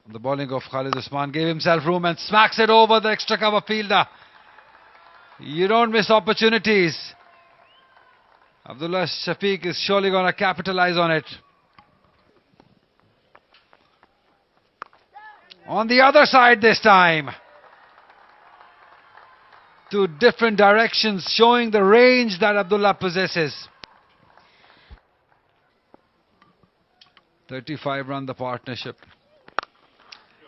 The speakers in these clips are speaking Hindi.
The bowling of Khalid Usman gave himself room and smacks it over the extra cover fielder. You don't miss opportunities. Abdullah Shafiq is surely going to capitalize on it. On the other side this time. Two different directions, showing the range that Abdullah possesses. 35 run the partnership.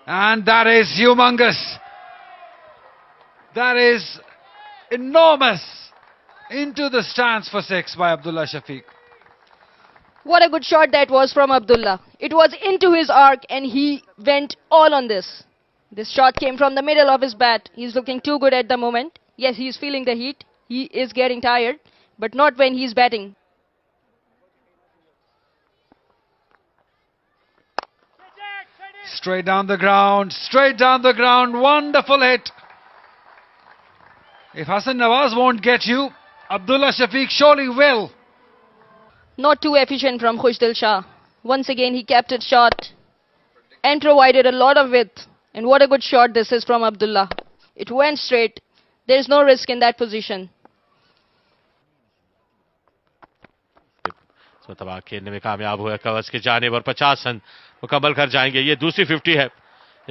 And that is humongous. That is enormous. Into the stands for 6 by Abdullah Shafiq. What a good shot that was from Abdullah. It was into his arc and he went all on this. This shot came from the middle of his bat. He's looking too good at the moment. Yes, he's feeling the heat. He is getting tired, but not when he's batting. Straight down the ground, straight down the ground. Wonderful hit. If Hasan Nawaz won't get you, Abdullah Shafiq surely will. Not too efficient from Khushdil Shah. Once again, he kept it short and provided a lot of width. And what a good shot this is from Abdullah. It went straight. There's no risk in that position. तबाह खेलने में कामयाब हुए कवच के जाने पर 50 रन मुकम्मल कर जाएंगे. ये दूसरी 50 है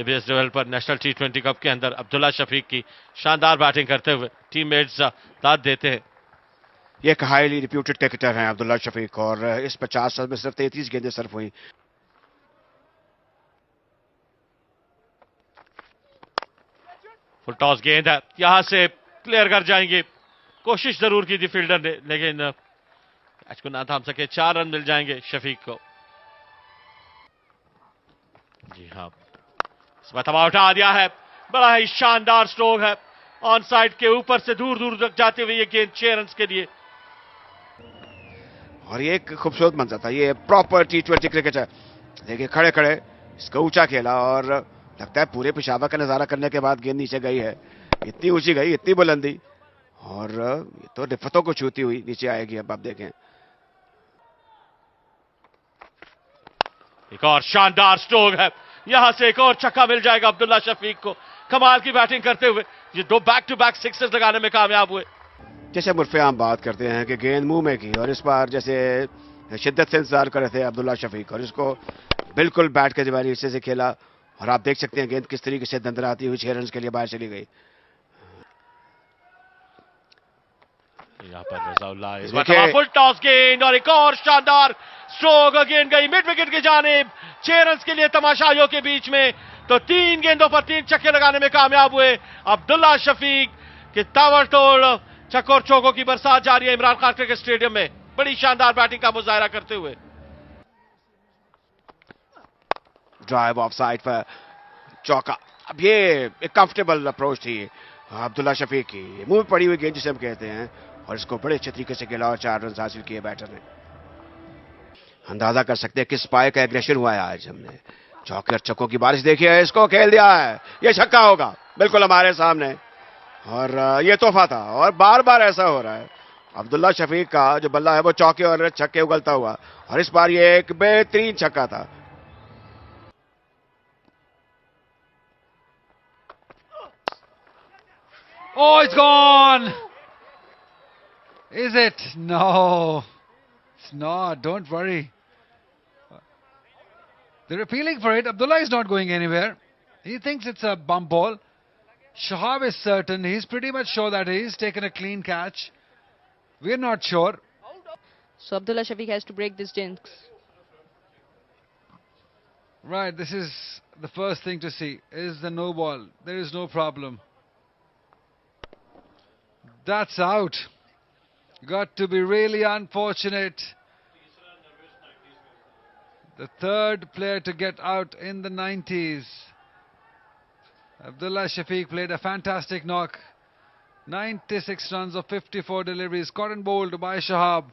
एबीएस लेवल पर नेशनल टी20 कप के अंदर. अब्दुल्ला शफीक की शानदार बैटिंग करते हुए टीममेट्स दाद देते हैं. ये एक हाईली रिप्यूटेड क्रिकेटर हैं अब्दुल्ला शफीक और इस 50 रन में सिर्फ 33 गेंदें सर्व हुई. फुल टॉस गेंद है, यहां से क्लियर कर जाएंगे. कोशिश जरूर की थी फील्डर ने, लेकिन मैच को ना थाम सके. 4 रन मिल जाएंगे शफीक को. जी हाँ, इसमें तबाह उठा दिया है. बड़ा ही शानदार स्ट्रोक है. ऑन साइड के ऊपर से दूर दूर तक जाते हुए ये गेंद 6 रन के लिए. और ये एक खूबसूरत मंजर था. ये प्रॉपर टी20 क्रिकेट है. देखिए खड़े खड़े इसका ऊंचा खेला और लगता है पूरे पेशावर का नजारा करने के बाद गेंद नीचे गई है. इतनी ऊंची गई, इतनी बुलंदी, और ये तो रिफतों को छूती हुई नीचे आएगी. अब आप देखें, एक और शानदार स्ट्रोक है. यहां से एक और छक्का मिल जाएगा अब्दुल्ला शफीक को. कमाल की बैटिंग करते हुए ये 2 बैक टू बैक सिक्सर्स लगाने में कामयाब हुए. जैसे मुर्फे आम बात करते हैं कि गेंद मुंह में की, और इस बार जैसे शिद्दत से इंतजार कर रहे थे अब्दुल्ला शफीक, और इसको बिल्कुल बैट के दीवारी हिस्से से खेला. और आप देख सकते हैं गेंद किस तरीके से दंदराती हुई 6 रन के लिए बाहर चली गई. यहाँ पर रज़ाउल्लाह फुल टॉस गेंद और एक और शानदार स्ट्रोक. गेंद गई मिड विकेट की जानिब. 6 रन के लिए तमाशाइयों के बीच में. तो 3 गेंदों पर 3 छक्के लगाने में कामयाब हुए अब्दुल्ला शफीक के. ताबड़तोड़ छक्कों और चौकों की बरसात जारी है इमरान खान क्रिकेट स्टेडियम में. बड़ी शानदार बैटिंग का मुजाहरा करते हुए. ड्राइव ऑफ साइड पर चौका. अब ये एक कंफर्टेबल अप्रोच थी अब्दुल्ला शफीक की. मुंह में पड़ी हुई गेंद जिसे हम कहते हैं, और इसको बड़े अच्छे तरीके से खेला और 4 रन हासिल किए बैटर ने. अंदाजा कर सकते हैं किस पाए का एग्रेशन हुआ है आज. हमने चौके और छक्कों की बारिश देखी है. इसको खेल दिया है. ये छक्का होगा बिल्कुल हमारे सामने, और ये तोहफा था. और बार बार ऐसा हो रहा है. अब्दुल्ला शफीक का जो बल्ला है वो चौके और छक्के उगलता हुआ, और इस बार ये एक बेहतरीन छक्का था. Oh, it's gone! Is it? No. It's not. Don't worry. They're appealing for it. Abdullah is not going anywhere. He thinks it's a bump ball. Shahab is certain. He's pretty much sure that he's taken a clean catch. We're not sure. So Abdullah Shafiq has to break this jinx. Right, this is the first thing to see. Is the no ball. There is no problem. That's out. Got to be really unfortunate. The third player to get out in the 90s. Abdullah Shafiq played a fantastic knock. 96 runs of 54 deliveries. Caught and bowled by Shahab.